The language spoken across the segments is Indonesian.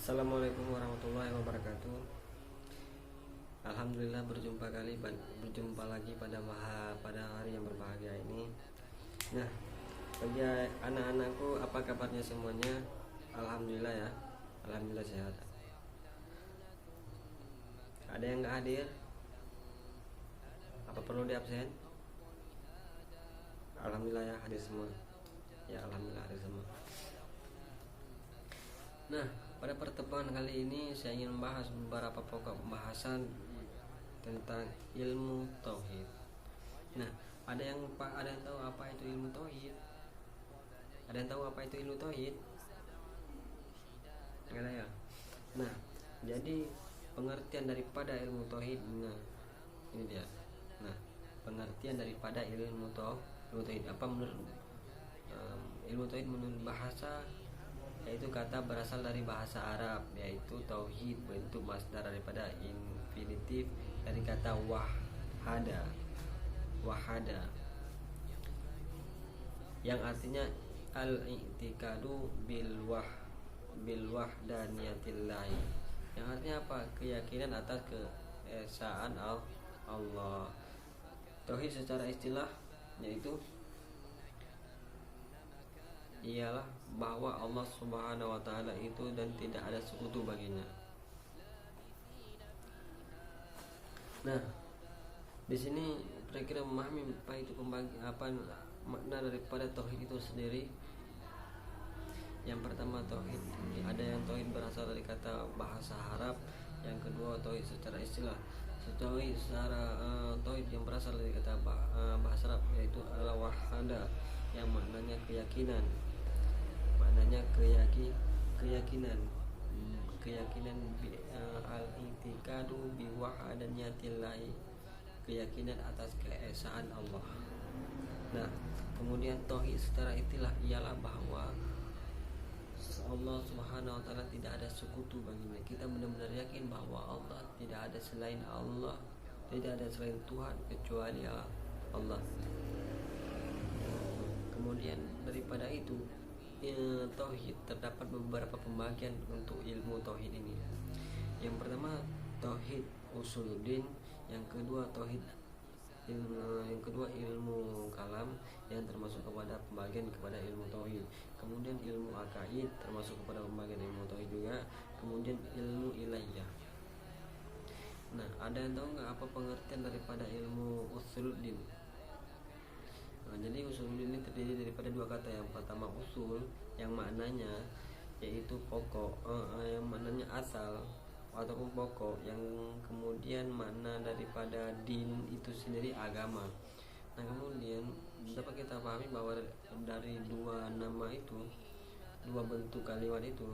Assalamualaikum warahmatullahi wabarakatuh. Alhamdulillah berjumpa lagi pada hari yang berbahagia ini. Nah, bagi anak-anakku, apa kabarnya semuanya? Alhamdulillah ya. Alhamdulillah sehat. Ada yang nggak hadir? Apa perlu di absen? Alhamdulillah ya, hadir semua. Ya, alhamdulillah hadir semua. Nah, pada pertemuan kali ini saya ingin membahas beberapa pokok pembahasan tentang ilmu tauhid. Nah, ada yang tahu apa itu ilmu tauhid? Ada yang tahu apa itu ilmu tauhid? Enggak ada ya? Nah, jadi pengertian daripada ilmu tauhid, nah ini dia. Nah, pengertian daripada ilmu tauhid apa menurut ilmu tauhid menurut bahasa, yaitu kata berasal dari bahasa Arab, yaitu tauhid, bentuk masdar daripada infinitif dari kata wahada yang artinya al-i'tikadu bil wahdaniyatillah, yang artinya apa? Keyakinan atas keesaan Allah. Tauhid secara istilah yaitu ialah bahwa Allah Subhanahu wa taala itu dan tidak ada sekutu baginya. Nah, di sini kira-kira memahami apa makna daripada tauhid itu sendiri. Yang pertama, tauhid ada yang tauhid berasal dari kata bahasa Arab, yang kedua tauhid secara istilah. Tauhid tauhid yang berasal dari kata bahasa Arab yaitu adalah wahada, yang maknanya keyakinan. Keyakinan al-i'tikadu bi wahdaniyatillahi, keyakinan atas keesaan Allah. Nah, kemudian tauhid secara istilah ialah bahwa Allah Subhanahu wa taala tidak ada sekutu baginya. Kita benar-benar yakin bahwa Allah tidak ada selain Allah, tidak ada selain Tuhan kecuali Allah. Kemudian daripada itu, tauhid terdapat beberapa pembagian untuk ilmu tauhid ini. Yang pertama, tauhid usuluddin, yang kedua ilmu kalam yang termasuk kepada pembagian kepada ilmu tauhid. Kemudian ilmu akaid termasuk kepada pembagian ilmu tauhid juga. Kemudian ilmu ilahiyah. Nah, ada yang tahu nggak apa pengertian daripada ilmu usuluddin? Nah, jadi usul ini terdiri daripada dua kata. Yang pertama usul, yang maknanya yaitu pokok, yang maknanya asal ataupun pokok, yang kemudian makna daripada din itu sendiri agama. Nah, kemudian dapat kita pahami bahwa dari dua nama itu, dua bentuk kalimat itu,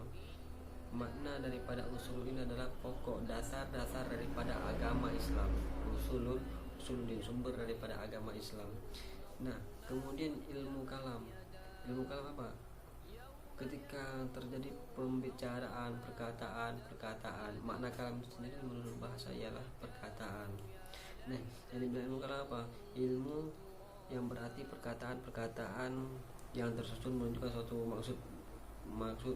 makna daripada usul ini adalah pokok, dasar-dasar daripada agama Islam. Usuluddin, sumber daripada agama Islam. Nah, kemudian ilmu kalam apa? Ketika terjadi pembicaraan, perkataan, makna kalam sendiri menurut bahasa ialah perkataan. Nah, jadi ilmu kalam apa? Ilmu yang berarti perkataan yang tersusun menunjukkan suatu maksud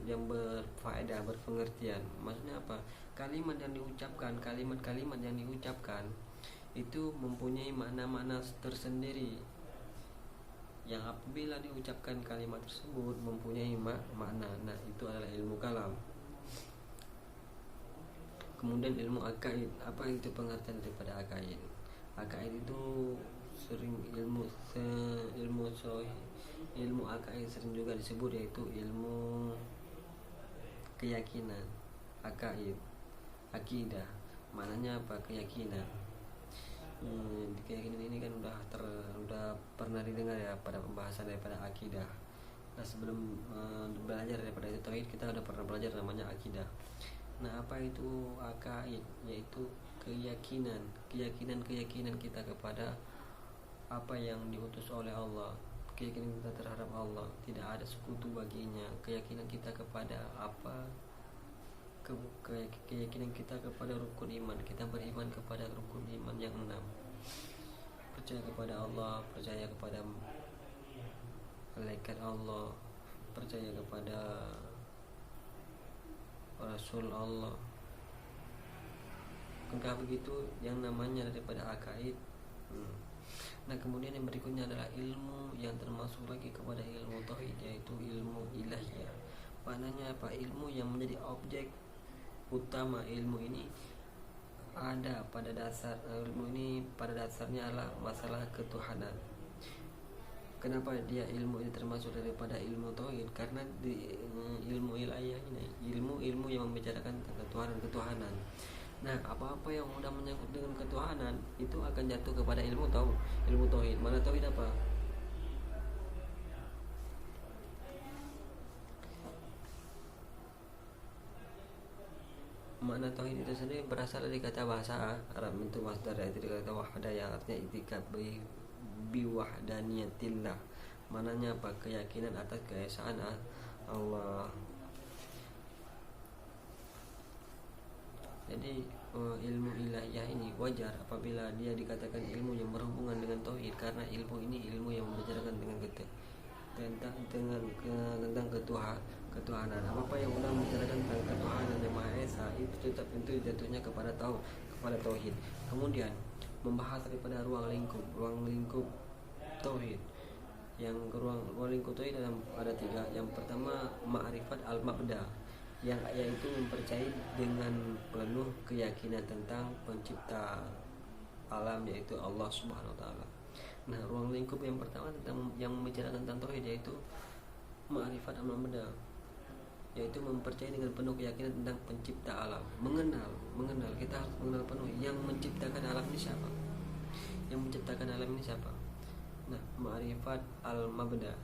yang berfaedah, berpengertian. Maksudnya apa? Kalimat yang diucapkan itu mempunyai makna-makna tersendiri, yang apabila diucapkan kalimat tersebut mempunyai makna. Nah, itu adalah ilmu kalam. Kemudian ilmu akaid, apa itu pengertian daripada akaid? Akaid itu sering ilmu akaid sering juga disebut yaitu ilmu keyakinan. Akidah maknanya apa? Keyakinan. Keyakinan ini kan udah pernah didengar ya pada pembahasan daripada akidah. Nah, sebelum belajar daripada itu tauhid, kita udah pernah belajar namanya akidah. Nah, apa itu akaid? Yaitu keyakinan kita kepada apa yang diutus oleh Allah, keyakinan kita terhadap Allah, tidak ada sekutu baginya, keyakinan kita kepada keyakinan kita kepada rukun iman. Kita beriman kepada rukun iman yang 6, percaya kepada Allah, percaya kepada malaikat Allah, percaya kepada para Rasul Allah. Bukankah begitu yang namanya daripada akaid? Nah, kemudian yang berikutnya adalah ilmu yang termasuk lagi kepada ilmu tauhid, yaitu ilmu ilahiyah. Maknanya apa? Ilmu yang menjadi objek utama ilmu ini ada pada dasar ilmu ini pada dasarnya adalah masalah ketuhanan. Kenapa dia ilmu ini termasuk daripada ilmu tauhid? Karena di ilmu ilahiyah ini ilmu yang membicarakan tentang ketuhanan. Nah, apa-apa yang sudah menyangkut dengan ketuhanan itu akan jatuh kepada ilmu tauhid. Mana tauhid apa? Makna tauhid itu sendiri berasal dari kata bahasa Arab, itu masdar, itu kata wahada yang artinya itikad biwahdaniyatillah. Mananya apa? Keyakinan atas keesaan Allah. Jadi ilmu ilahiyah ini wajar apabila dia dikatakan ilmu yang berhubungan dengan tauhid, karena ilmu ini ilmu yang membicarakan tentang ketuhanan. Apa yang sudah membicarakan tentang ketuhanan yang Maha Esa itu tetap tentu jatuhnya kepada tauhid. Kemudian membahas daripada ruang lingkup tauhid. Yang ruang lingkup tauhid ada 3. Yang pertama ma'rifat al-mabda, yaitu mempercayai dengan penuh keyakinan tentang pencipta alam, yaitu Allah Subhanahu wa taala. Nah, ruang lingkup yang pertama yang membicarakan tentang tauhid yaitu ma'rifat al-mabda, yaitu mempercayai dengan penuh keyakinan tentang pencipta alam. Mengenal, kita harus mengenal penuh yang menciptakan alam ini siapa. Nah, ma'rifat al-mabda.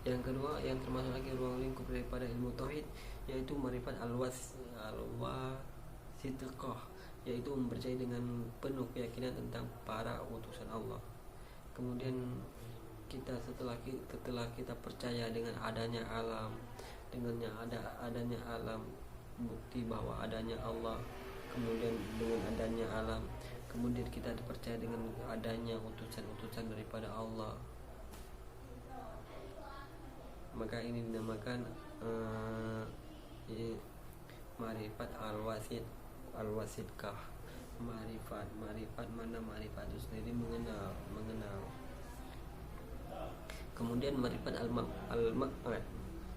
Yang kedua yang termasuk lagi ruang lingkup daripada ilmu tauhid yaitu ma'rifat al-wasithqah, yaitu mempercayai dengan penuh keyakinan tentang para utusan Allah. Kemudian kita setelah kita percaya dengan adanya alam, adanya alam, bukti bahwa adanya Allah, kemudian dengan adanya alam, kemudian kita percaya dengan adanya utusan daripada Allah, maka ini dinamakan ma'rifat al-wasithqah. Ma'rifat mana ma'rifat itu sendiri mengenal. Kemudian ma'rifat al-ma'ad,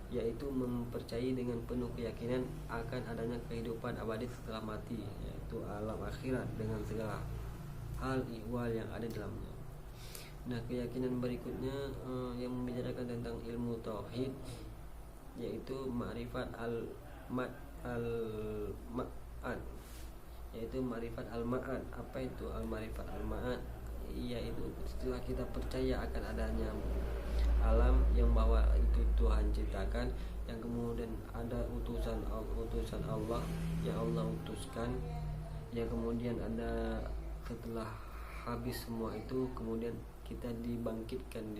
yaitu mempercayai dengan penuh keyakinan akan adanya kehidupan abadi setelah mati, yaitu alam akhirat dengan segala hal ihwal yang ada dalamnya. Nah, keyakinan berikutnya yang membicarakan tentang ilmu tauhid yaitu ma'rifat al-ma'ad, yaitu ma'rifat al-ma'ad. Apa itu al-ma'rifat al-ma'ad? Yaitu setelah kita percaya akan adanya alam yang bahwa itu Tuhan ciptakan, yang kemudian ada utusan Allah yang Allah utuskan, yang kemudian ada setelah habis semua itu kemudian kita dibangkitkan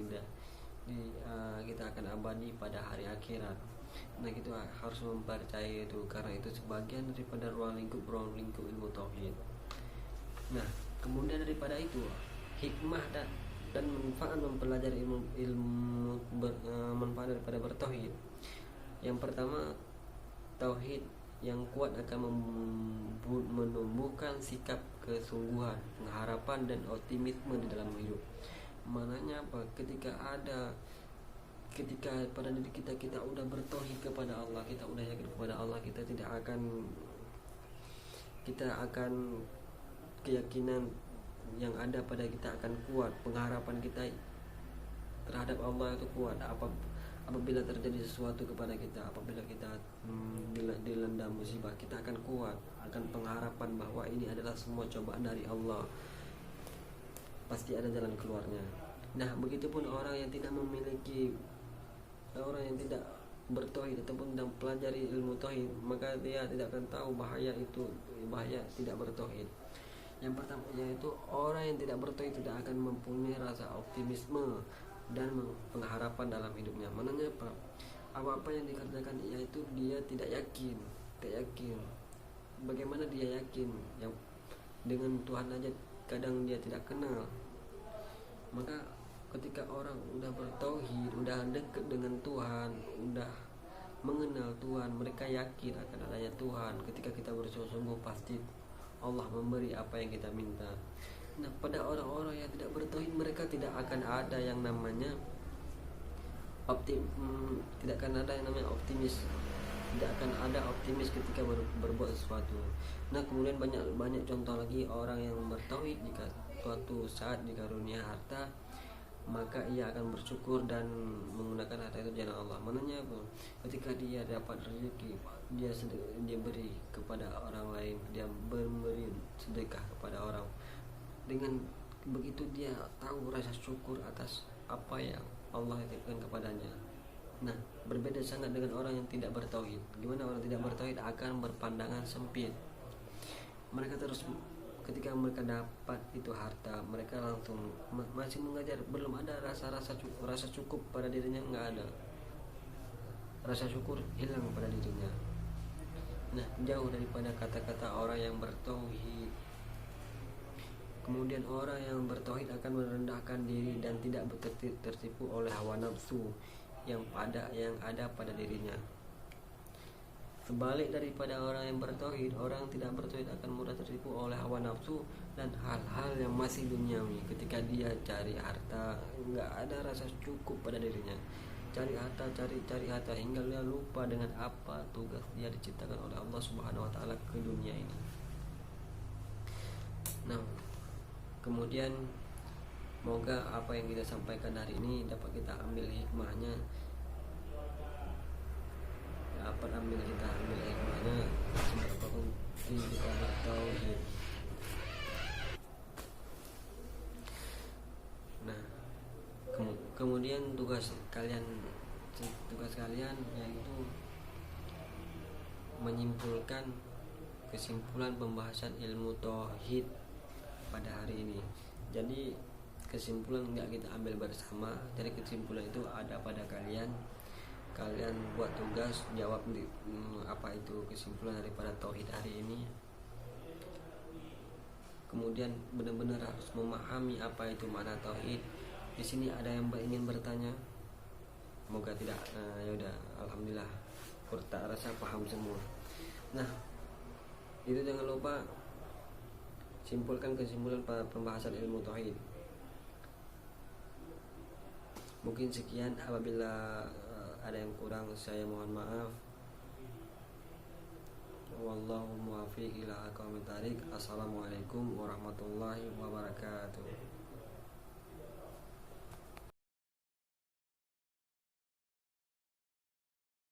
kita akan abadi pada hari akhirat. Nah, kita harus mempercayai itu, karena itu sebagian daripada ruang lingkup ilmu tauhid. Nah, kemudian daripada itu hikmah dan manfaat mempelajari ilmu manfaat daripada bertauhid. Yang pertama, tauhid yang kuat akan menumbuhkan sikap kesungguhan, pengharapan dan optimisme di dalam hidup. Mananya apa? Ketika pada diri kita udah bertauhid kepada Allah, kita udah yakin kepada Allah, kita akan keyakinan yang ada pada kita akan kuat, pengharapan kita terhadap Allah itu kuat. Apabila terjadi sesuatu kepada kita, apabila kita dilanda musibah, kita akan kuat, akan pengharapan bahwa ini adalah semua cobaan dari Allah, pasti ada jalan keluarnya. Nah, begitupun orang yang tidak bertauhid ataupun tidak pelajari ilmu tauhid, maka dia tidak akan tahu bahaya tidak bertauhid. Yang pertama yaitu orang yang tidak bertauhid tidak akan mempunyai rasa optimisme dan pengharapan dalam hidupnya. Mananya apa yang dikerjakan yaitu dia tidak yakin. Bagaimana dia yakin yang dengan Tuhan aja kadang dia tidak kenal. Maka ketika orang udah bertauhid, udah dekat dengan Tuhan, udah mengenal Tuhan, mereka yakin akan adanya Tuhan. Ketika kita bersungguh-sungguh, pasti Allah memberi apa yang kita minta. Nah, pada orang-orang yang tidak bertauhid, mereka tidak akan ada yang namanya tidak akan ada yang namanya optimis, tidak akan ada optimis ketika berbuat sesuatu. Nah, kemudian banyak contoh lagi orang yang bertauhid, jika suatu saat dikarunia harta, maka ia akan bersyukur dan menggunakan harta itu jalan Allah. Mananya ketika dia dapat rezeki, dia beri kepada orang lain, dia memberi sedekah kepada orang. Dengan begitu dia tahu rasa syukur atas apa yang Allah titipkan kepadanya. Nah, berbeda sangat dengan orang yang tidak bertauhid. Gimana orang tidak bertauhid? Akan berpandangan sempit. Mereka terus, ketika mereka dapat itu harta, mereka langsung masih mengajar, belum ada rasa cukup pada dirinya, nggak ada. Rasa syukur hilang pada dirinya. Nah, jauh daripada kata-kata orang yang bertauhid. Kemudian orang yang bertauhid akan merendahkan diri dan tidak tertipu oleh hawa nafsu yang ada pada dirinya. Sebalik daripada orang yang bertauhid, orang tidak bertauhid akan mudah tertipu oleh hawa nafsu dan hal-hal yang masih duniawi. Ketika dia cari harta, nggak ada rasa cukup pada dirinya. Cari harta hingga dia lupa dengan apa tugas dia diciptakan oleh Allah Subhanahu wa taala ke dunia ini. Nah, kemudian semoga apa yang kita sampaikan hari ini dapat kita ambil hikmahnya, seberapa penting kita bertauhid. Nah, kemudian tugas kalian yaitu menyimpulkan kesimpulan pembahasan ilmu tauhid pada hari ini. Jadi kesimpulan nggak kita ambil bersama, jadi kesimpulan itu ada pada kalian buat tugas, jawab apa itu kesimpulan daripada tauhid hari ini. Kemudian benar-benar harus memahami apa itu makna tauhid. Di sini ada yang ingin bertanya? Semoga tidak. Ya udah, alhamdulillah, tak rasa paham semua. Nah, itu jangan lupa simpulkan kesimpulan pembahasan ilmu tauhid. Mungkin sekian, apabila ada yang kurang saya mohon maaf. Wallahu muwaffiq ila aqwamit thariq. Assalamualaikum warahmatullahi wabarakatuh.